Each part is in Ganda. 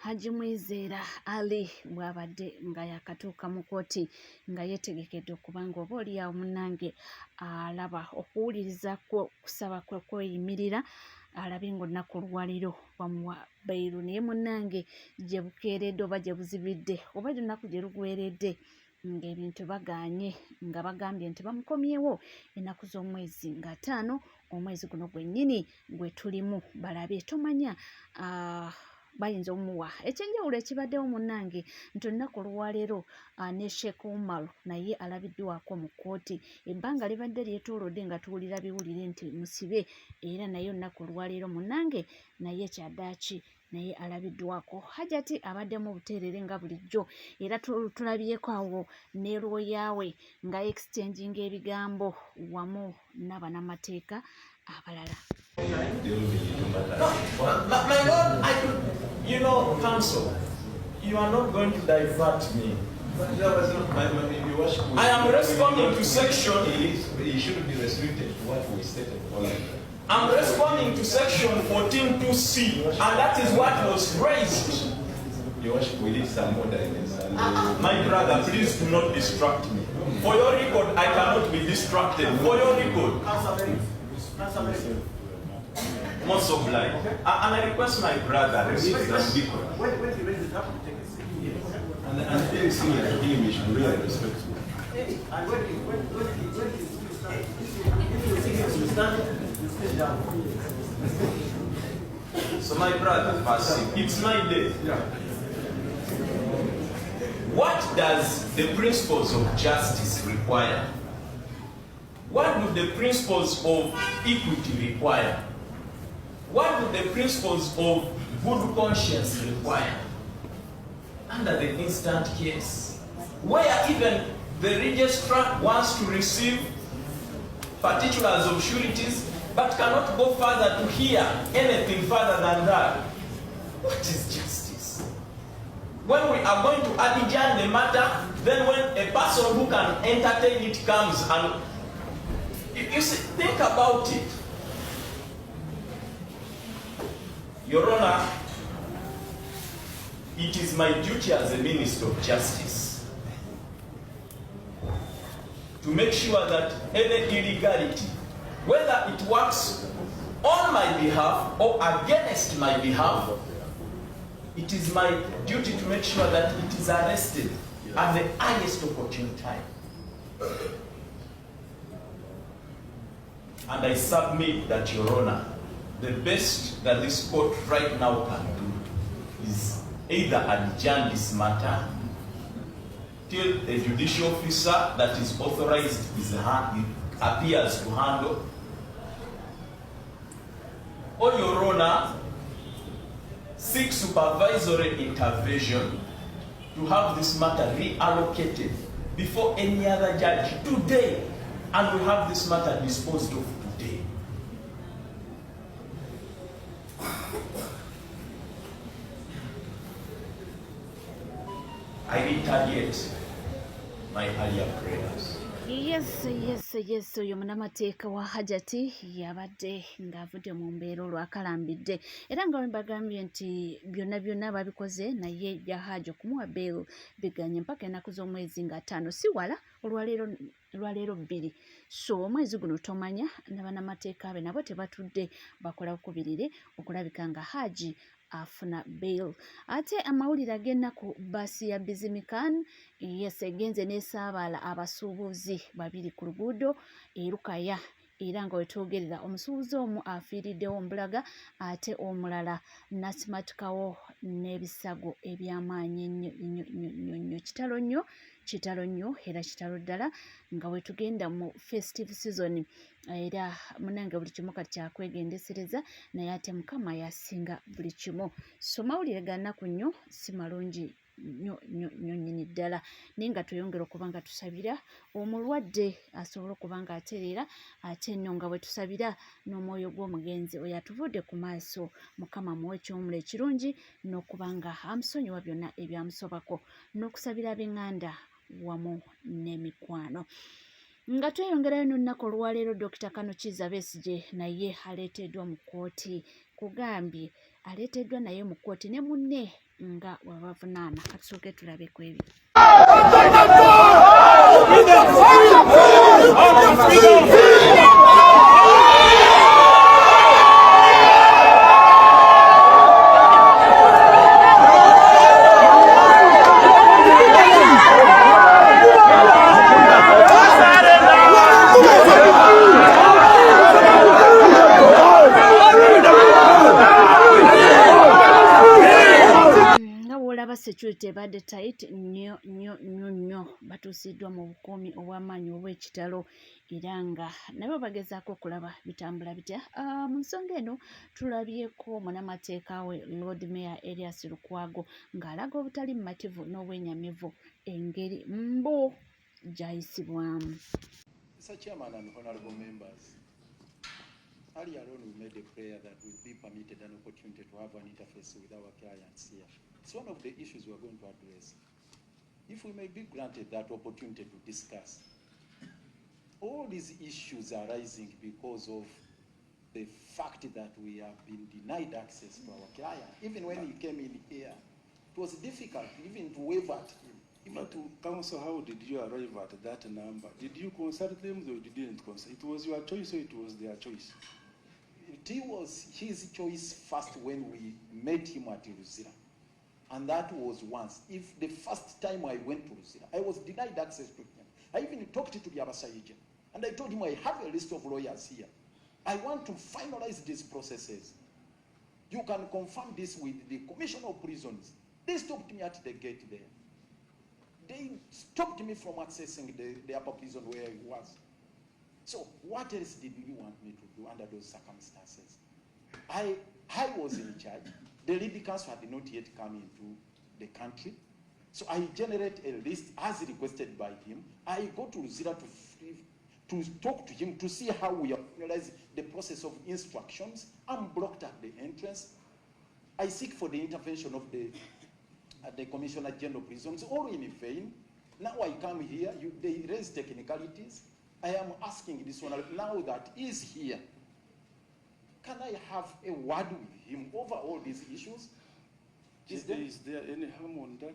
Haji Mwizera Ali bwabadde nga yakatuuka mu kkooti nga yeetegekedde okubanga oba oli awo munnange alaba okuwuliriza kusaba kwe kweyimirira alabe ng'olunaku olwaliro bamuwa bbairo naye munnange gye bukeeredde oba gye buzibidde oba lunaku gye lugweredde ng'ebintu bagaanye nga bagambye nti bamukomyewo ennaku z'omwezi nga 5 omwezi guno gwennyini gwe tulimu balabe tomanya bayinza omuwa ekyenjawulo ekibaddewo munnange nti olunaku olwaleero ne Sheikh Umar naye alabiddwako mu kkooti ebbanga libadde lyetoolodde nga tuwulira biwulire nti musibe era naye olunaku olwaleero munnange naye kyaddaaki naye alabiddwako Hajati abaddemu obuteerere nga bulijjo era tulabyeko awo ne lwoyaawe nga exchanging ebigambo wamu n'abannamateeka abalala. My Lord, counsel, you are not going to divert me. I am responding to section. It should be restricted to what we stated. I'm responding to section 14(2)(c, and that is what was raised. Your worship, we need some order in this. My brother, please do not distract me. For your record, I cannot be distracted. For your record. Most obliged. And I request my brother, respect the speaker. When he raises it up, we take a seat. And very senior to him, you should really respect him. And when he stand down. So my brother, it's my day. What does the principles of justice require? What do the principles of equity require? What do the principles of good conscience require? Under the instant case, where even the registrar wants to receive particulars of sureties, but cannot go further to hear anything further than that. What is justice? When we are going to adjourn the matter, then when a person who can entertain it comes and you see, think about it. Your Honor, it is my duty as a Minister of Justice to make sure that any illegality, whether it works on my behalf or against my behalf, it is my duty to make sure that it is arrested at the earliest opportune time. And I submit that, Your Honor, the best that this court right now can do is either adjourn this matter till a judicial officer that is authorized appears to handle, or Your Honor, seek supervisory intervention to have this matter reallocated before any other judge today, and we have this matter disposed of today. I retaliate my earlier prayers. Yes, oyo munnamateeka wa Hajati yabadde ng'avudde mu mbeera olwakalambidde era nga bagambye nti byonna babikoze naye Haji okumuwa bail biganye mpaka ennaku z'omwezi nga 5 si wala olwaleero 2. So omwezi guno tomanya n'abannamateeka be nabo tebatudde bakola okubirire okulabika nga Haji afuna bail. Ate amawulire ag'ennaku bbaasi ya Bizimikan egenze n'esaabala abasuubuzi 2 ku luguudo Lukaya era nga wetwogerera omusuubuzi omu afiiriddewo Mbulaga ate omulala n'asimatikawo n'ebisago eby'amaanyi ennyo kitalo nnyo era kitalo ddala nga wetugenda mu festive season era munange buli kimu kati kyakwegendesereza naye ate Mukama yasinga buli kimu. So mawulire ga nnaku nnyo si malungi nnyo nnyini ddala naye nga tweyongera okuba nga tusabira omulwadde asobole okuba nga atereera ate nno nga bwe tusabira n'omwoyo gw'omugenzi oyo atuvudde ku maaso mukama muwe ekiwumula ekirungi n'okuba nga amusonyiwa byonna ebyamusobako n'okusabira ab'eŋŋanda wamu n'emikwano nga tweyongerayo n'olunaku olwaleero Dr. Kano Kizza Besigye naye aleeteddwa mu kkooti kugambye aleeteddwa naye mu kkooti ne munne nga wabavunaana katusooke tulabe ku ebyo security ebadde tight nnyo batuusiddwa mu bukuumi obw'amaanyi obw'ekitalo era nga nabo bagezaako okulaba bitambula bitya. Mu nsonga eno tulabyeko munnamateeka we Lord Mayor Erias Lukwago ng'alaga obutali mumativu n'obwenyamivu engeri mbu gy'ayisibwamu. Mr. Chairman and honorable members, earlier on we made a prayer that we be permitted an opportunity to have an interface with our clients here. It's one of the issues we are going to address. If we may be granted that opportunity to discuss, all these issues are rising because of the fact that we have been denied access to our client. Even when he came in here, it was difficult even to wave at him. But Council, how did you arrive at that number? Did you consult them or you didn't consult? It was your choice or it was their choice? It was his choice first when we met him at Luzira. And that was once. If the first time I went to Luzira, I was denied access to him. I even talked to the Abasaija. And I told him I have a list of lawyers here. I want to finalize these processes. You can confirm this with the Commissioner of Prisons. They stopped me at the gate there. They stopped me from accessing the upper prison where I was. So what else did you want me to do under those circumstances? I was in charge. The lead counsel had not yet come into the country. So I generate a list as requested by him. I go to Luzira to talk to him to see how we finalize the process of instructions. I'm blocked at the entrance. I seek for the intervention of the Commissioner General of Prisons, all in vain. Now I come here, they raise technicalities. I am asking this one, now that he's here, can I have a word with him over all these issues? Is there any harm on that?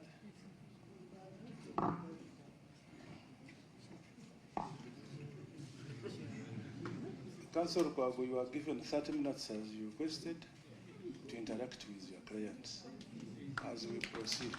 Councillor Kwago, you are given 30 minutes as you requested to interact with your clients as we proceed.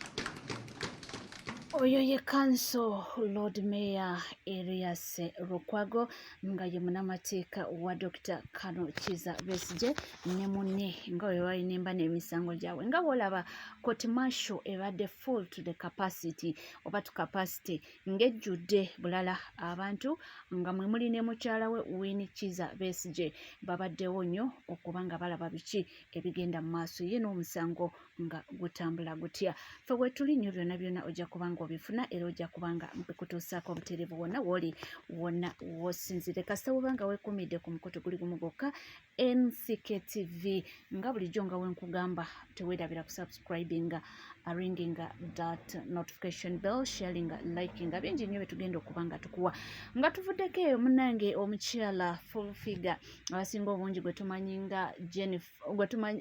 Oyo ye kanso Lord Mayor Erias Lukwago nga ye munnamateeka wa Dr. Kano Kizza Besigye ne munne nga we balina emba n'emisango gyabwe nga bw'olaba court martial ebadde full to the capacity oba to capacity ng'ejjudde bulala abantu nga mwe muli ne mukyala we Winnie Kizza Besigye babaddewo nnyo okuba nga balaba biki ebigenda mu maaso ye n'omusango nga gutambula gutya. Ffe bwe tuli nnyo byonna byonna ojja kubanga obifuna era ojja kubanga mpekutuusaako obutereevu wonna woli wonna wosinzire kasita webanga weekumidde ku mukoto guli gumu gwokka NCKTV nga bulijjo nga wenkugamba teweerabira kusubscribinga ringinga that notification bell sharinga likinga bingi nnyo betugenda okuba nga tukuwa nga tuvuddeko eyo munnange omukyala full figure abasinga obungi gwe tumanyi nga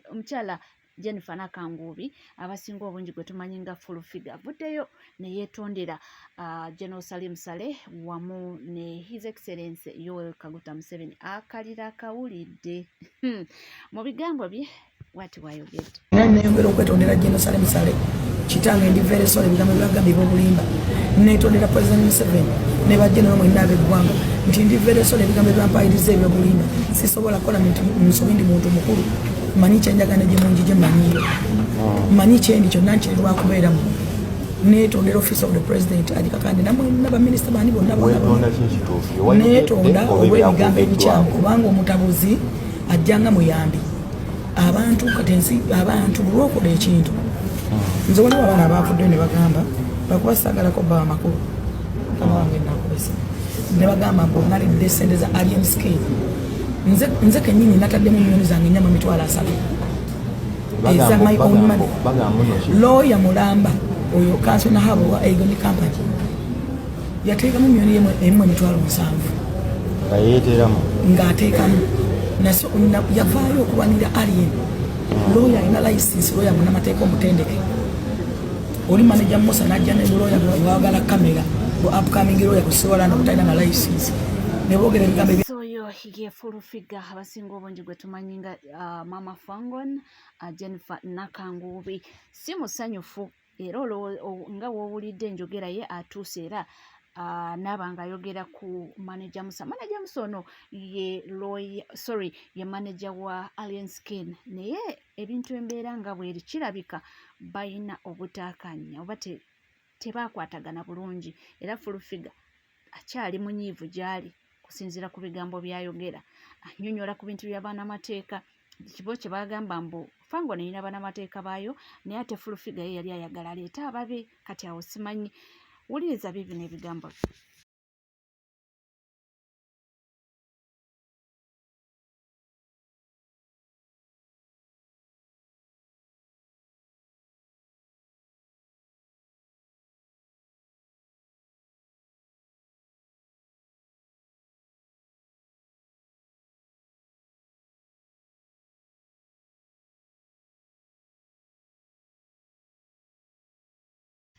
omukyala Jennifer Nakangubi abasinga obungi gwe tumanyi nga full figure avuddeyo ne yeetondera General Salim Saleh wamu ne His Excellency Yoweri Kaguta Museveni akalira akawulidde mu bigambo bye wati wayogedde nayongera okwetondera General Salim Saleh kitange ndi very sorry ebigambo byagambibwa obulimba netondera President Museveni ne bagenero mwenna ab'eggwanga nti ndi very sorry ebigambo byampayiriza ebyobulimba sisobola kola nsobi ndi muntu mukulu manyi kyenjagana gye mungi gye manyiyo manyi kyendi kyonna nkyerwa kubeeramu netondera office of the president alikakande namwe n'abaminister bani bonna netonda olw'ebigambo ebikyamu kubanga omutabuzi ajjanga muyambi abantu katensi abantu bulwokola ekintu nze waliwo abaana abafuddeyo ne bagamba bakuba saagalako baba makulu abawange nakubesa ne bagamba mbu nalidde sente za alien scale nze kenyini nataddemu miliyoni zange nnya mu mitwalo 3 eza my own money lawyer mulamba oyo kanso na habo wa Egon company yateekamu miliyoni emu emitwalo 7 ng'ateekamu naso yavaayo okuwanira alien lawyer ina license lawyer munamateeka omutendeke oli manager Musa najja ne lawyer wagala kamera bu upcoming lawyer kusobola n'okutalina na license ne boogera ebigambo soyo yefulufiga abasinga obungi gwe tumanyi nga Mama Fangon Jennifer Nakangubi si musanyufu era nga woowulidde enjogera ye atuuse era nabanga ayogera ku manager Musa ono ye manager wa Alien Skin naye ebintu embeera nga bweri kirabika bayina obutakanya oba tebakwatagana bulungi era fulufiga akyali munyiivu gyali kusinziira ku bigambo byayogera annyonnyola ku bintu by'abanamateeka kibo kye bagamba mbu Fango neyina banamateeka baayo naye ate fulufiga ye yali ayagala aleeta ababe kati awo simanyi wuliriza bibi n'ebigambo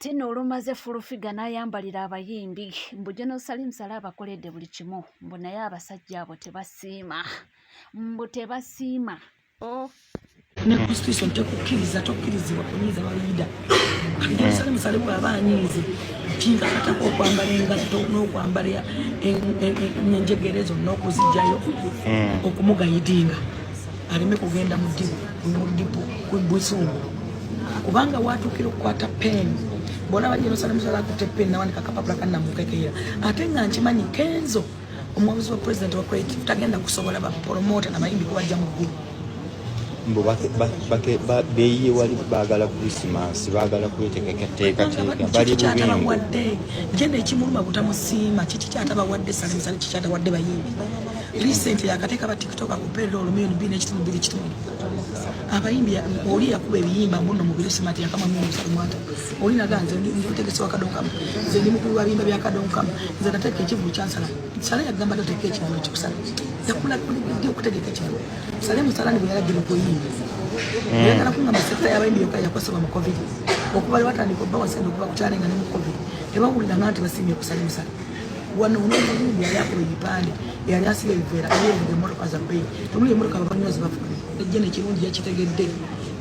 tino olumaze fulufiga n'ayambalira abayimbi mbu General Salim Saleh abakoledde buli kimu mbu naye abasajja abo tebasiima ne constitution tokkirizibwa kunyiiza balida General Salim Saleh bw'aba anyiize kinga katako okwambala engatto n'okwambala enjegere zonna okuzijjayo okumugayidinga aleme kugenda mu ddibu bwesungu kubanga watuukira okukwata peni bona General Salim Saleh akutte peni nawandika akapapula kannamukekeera ate nga nkimanyi Kenzo omuwabuzi wa president wa creative tagenda kusobola bapromota namayimbi kubajja mu ggulu mbo beyiye wali baagala Christmas baagala kweteekateeka bali bubengo genda ekimuluma butamusiima kiki kyatabawadde Salim Saleh kikyatawadde bayimbi recent yakateeka ba TikTok akuperera olumiyoni 2.2 abayimbi oli yakuba ebiyimba mbuno mu Christmas yakama mu Salimata oli naganze nditegese wakadonkamu nze ndi mukulu wa biyimba byakadonkamu nze nateeka ekivu kyansala Saleh yagamba toteeka ekivu kikusala yakula ndi okutegeka ekivu Saleh Saleh bwe yalaggira okuyimba yagala kungamba sekta y'abayimbi yokka yakwasibwa mu COVID okuba batandika obba wasende okuba kukyalenga ne mu COVID tebawulira nti basiimye ku Saleh Saleh wano unomuyimbi yali akuba ebipande yali asiba ebiveera ebyenge emmotoka za bbeeyi tumuli emmotoka abanywazi bafude ejje nekirungi yakitegedde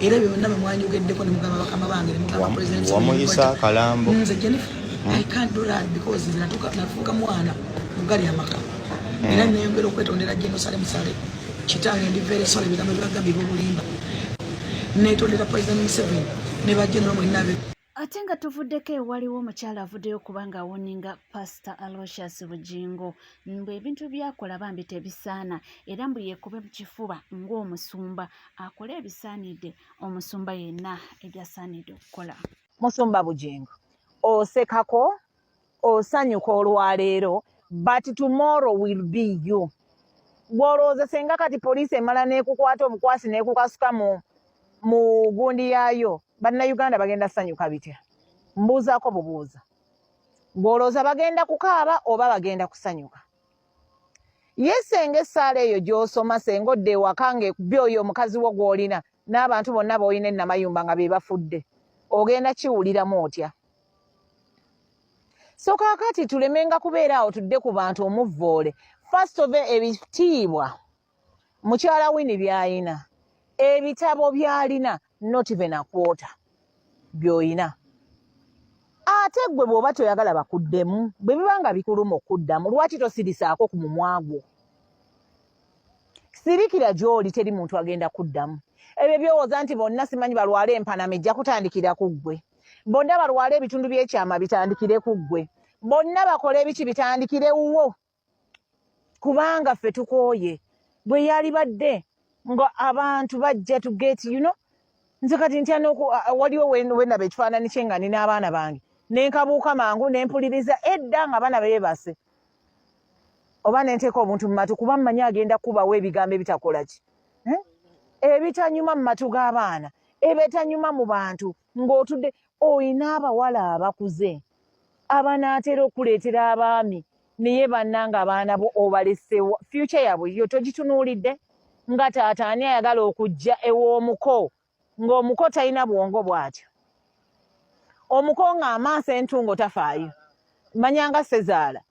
era byonna bwe mwanyogeddeko ne mugamba bakama bange ne mugamba president wamuyisa kalambo nze Jennifer I can't do that because nafuuka mwana mugali amaka era neyongera okwetondera General Salim Saleh kitange ndi very sorry bigambo byagambye b'obulimba netondera president Museveni ne bagenero mwenabe ate nga tuvuddeko ewaliwo omukyala avuddeyo kubanga awoninga Pastor Aloysius Bugingo mbu ebintu byakola bambi tebisaana era mbu yeekube mu kifuba ng'omusumba akole ebisaanidde omusumba yenna ebyasaanidde okukola. Musumba Bugingo osekako osanyuka olwaleero but tomorrow will be you. Bw'olowooza senga kati poliisi emala n'ekukwata omukwasi n'ekukasuka mu gundi yaayo bannayuganda bagenda sanyuka bitya? Mbuuzaako bubuuza. Bw'olowooza bagenda kukaaba oba bagenda kusanyuka? Ye senga essaala eyo gy'osoma senga odde ewaka ng'ekubye oyo omukazi wo gw'olina n'abantu bonna b'olina e Namayumba nga be bafudde ogenda kiwuliramu otya? So kaakati tulemenga kubeera awo tudde ku bantu omuvvoole. First of all, ebitiibwa mukyala Winnie by'alina, ebitabo by'alina not even a quarter by'olina. Ate gwe bw'oba toyagala bakuddemu bwe biba nga bikuluma okuddamu lwaki tosirisaako ku mumwa gwo? Sirikira gy'oli teri muntu agenda kuddamu. Ebyo byowooza nti bonna simanyi balwala empanama ejja kutandikira ku ggwe. Bonna balwala ebitundu by'ekyama bitandikire ku ggwe. Bonna bakola ebiki bitandikire wuwo. Kubanga ffe tukooye bwe yali badde nga abantu bajja to get nze kati ntya waliwo wendaba ekifaananyi kye nga nina abaana bange nenkabuuka mangu nempuliriza edda nga abaana beebase oba nenteeka omuntu mu matu kuba mmanyi agenda kubawo ebigambo ebitakola ki ebitanyuma mu matu g'abaana ebitanyuma mu bantu ng'otudde oyina abawala abakuze abanaatera okuleetera abaami naye bannanga abaana bo obalese future yabwe yo togitunuulidde nga taata ani ayagala okujja ew'omuko ng'omuko talina bwongo bw'atyo omuko ng'amaaso entungo tafaayo manyanga sezaala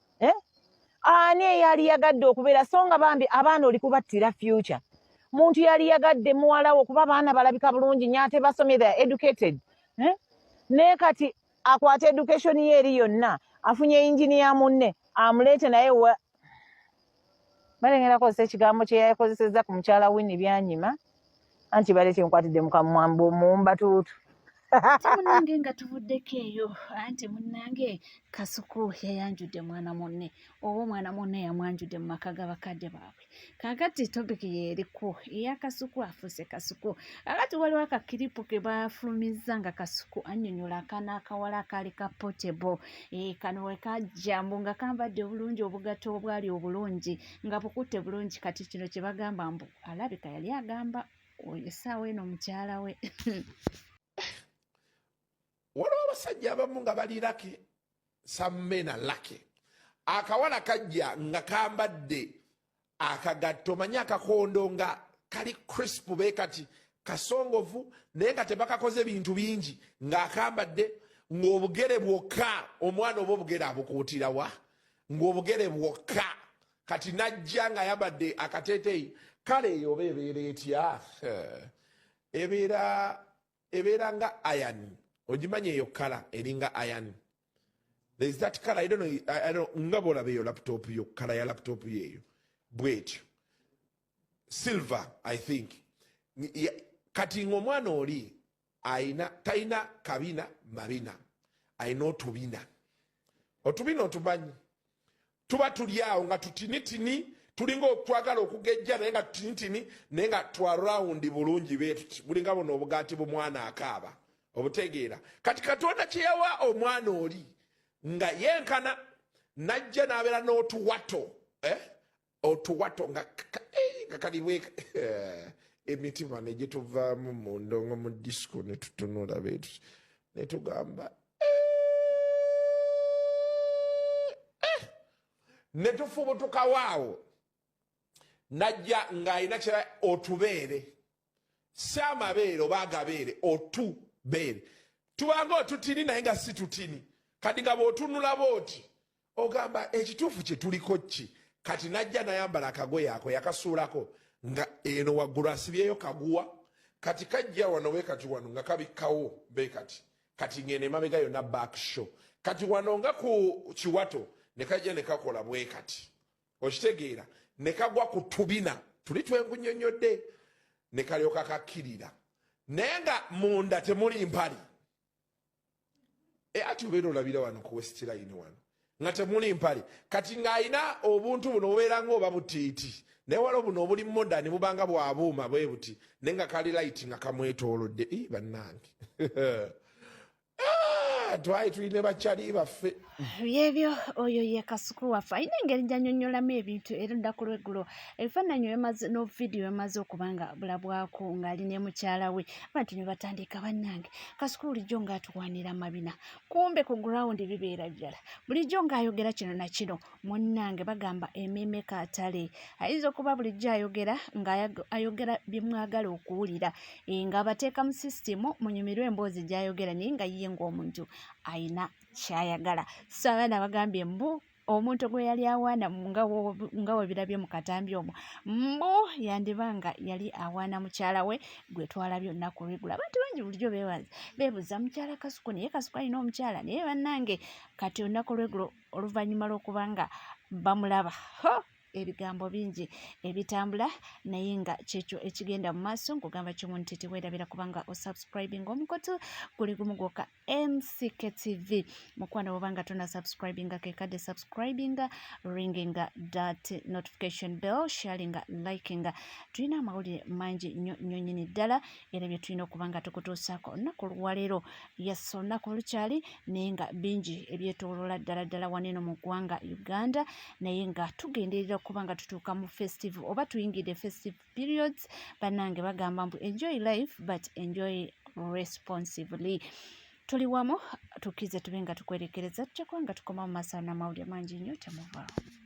ani eyali yagadde okubeera so nga bambi abaana oli kubattira future muntu yali yagadde muwalawo kuba abaana balabika bulungi nnyo ate basomye they are educated naye kati akwata education ye eri yonna afunye engineer munne amuleete naye balengera kozesa ekigambo kye yakozesezza ku mukyala Winnie byanyima anti baleete nkwatidde mukamwambu mumbatuutu ate munnange nga tuvuddeko eyo anti munnange Kasuku yayanjudde mwana munne oba omwana munne yamwanjudde mu maka g'abakadde baabwe kakati topiki yeeriku eya Kasuku afuuse Kasuku kakati waliwo akakiripu ke baafulumizza nga Kasuku annyonnyola akaana akawala akaali ka potable kano we kajja mbu nga kambadde obulungi obugatto obwali obulungi nga bukutte bulungi kati kino kye bagamba mbu alabika yali agamba oyo essaawa eno mukyala we waliwo abasajja abamu nga bali lake sammena lake akawala kajja nga kambadde akagatto manyi akakondo nga kali crisp be kati kasongovu naye nga tebakakoze bintu bingi ng'akambadde ng'obugere bwokka omwana oba obugere abukuutirawa ng'obugere bwokka kati najja nga yabadde akateeteeyi kale eyo oba ebeera etya ebeera nga ayani ogimanyi eyo kala eringa iron. There is that color, I don't know, nga bolabe yo laptop yo, kala ya laptop yeyo. Bwetyo. Silver, I think. Kati ng'omwana oli taina kabina mabina. Aina otubina. Otubina otumanyi. Tuba tuli awo nga tutinitini, tulinga okwagala okugejja naye nga tutinitini, naye nga twa round bulungi betu. Bulinga bono obugati bw'omwana akaaba. Obutegeera kati Katonda kye yawa omwana oli nga yenkana najja n'abeera n'otuwato otuwato nga kaliwe emitima ne gye tuvaamu mu ndongo mu disco ne tutunula beetu ne tugamba ne tufubutukawaawo najja ng'alina kira otubeere si amabeere oba agabeere otubeere tubanga otutini naye nga si tutini kati nga bw'otunula booti ogamba ekituufu kye tuliko ki kati najja nayambala akagoye ako yakasuulako nga eno waggulu asibyeyo kaguwa kati kajja wano bwe kati wano nga kabikkawo be kati ngene emabega yonna back show kati wano nga ku kiwato ne kajja ne kakola bwe kati okitegeera ne kagwa ku tubina tuli twengunyonyodde ne kalyoka kakkirira naye nga munda temuli mpali ati obeera olabira wano ku West Line wano nga temuli mpali kati ng'alina obuntu buno obeera ng'oba butiiti naye waliwo buno obuli modani bubanga bwabuuma bwe buti naye nga kali light nga kamwetoolodde bannange twali tulina bakyali baffe byebyo oyo ye Kasuku waffe alina engeri gy'annyonnyolamu ebintu era olunaku lw'eggulo ebifaananyi n'ovidiyo emaze okubanga bulabwako ng'ali ne mukyala we abantu ne batandika bannange Kasuku bulijjo ng'atuwanira mabina kumbe ku gurawundi bibeera ddala bulijjo ng'ayogera kino na kino munnange bagamba emmeeme kaatale ayinza okuba bulijjo ayogera ng'ayogera bye mwagala okuwulira ng'abateeka mu sisitimu munyumirwe emboozi gy'ayogera naye nga yiye ng'omuntu ayina kyayagala so abaana bagambye mbu omuntu gwe yali awaana nga webirabye mu katambi omwo mbu yandibanga yali awaana mukyala we gwe twalabye olunaku lw'eggulo abantu bangi bulijjo beebuuza mukyala Kasuku naye Kasuku alina omukyala naye bannange kati olunaku lw'eggulo oluvannyuma lw'okubanga bamulaba ebigambo bingi ebitambula naye nga kyekyo ekigenda mu maaso nkugamba kyomuntu titi weerabira kubanga osubscribing omukoto guli gumu gwokka MCK TV mukwano bwobanga tona subscribinga kekadde subscribinga ringinga that notification bell sharinga likinga tulina amawulire mangi nnyo nyini ddala era bye tulina okubanga tukutuusaako olunaku lwaleero yes olunaku lukyali naye nga bingi ebyetooloola ddala waneeno mu ggwanga Uganda naye nga tugenderera okuba nga tutuuka mu festive oba tuyingidde festive periods bannange bagamba mbu enjoy life but enjoy responsibly tuli wamu tukize tube nga tukwerekereza tujja kuba nga tukoma mu maaso n'amawulire mangi nnyo temuvaawo.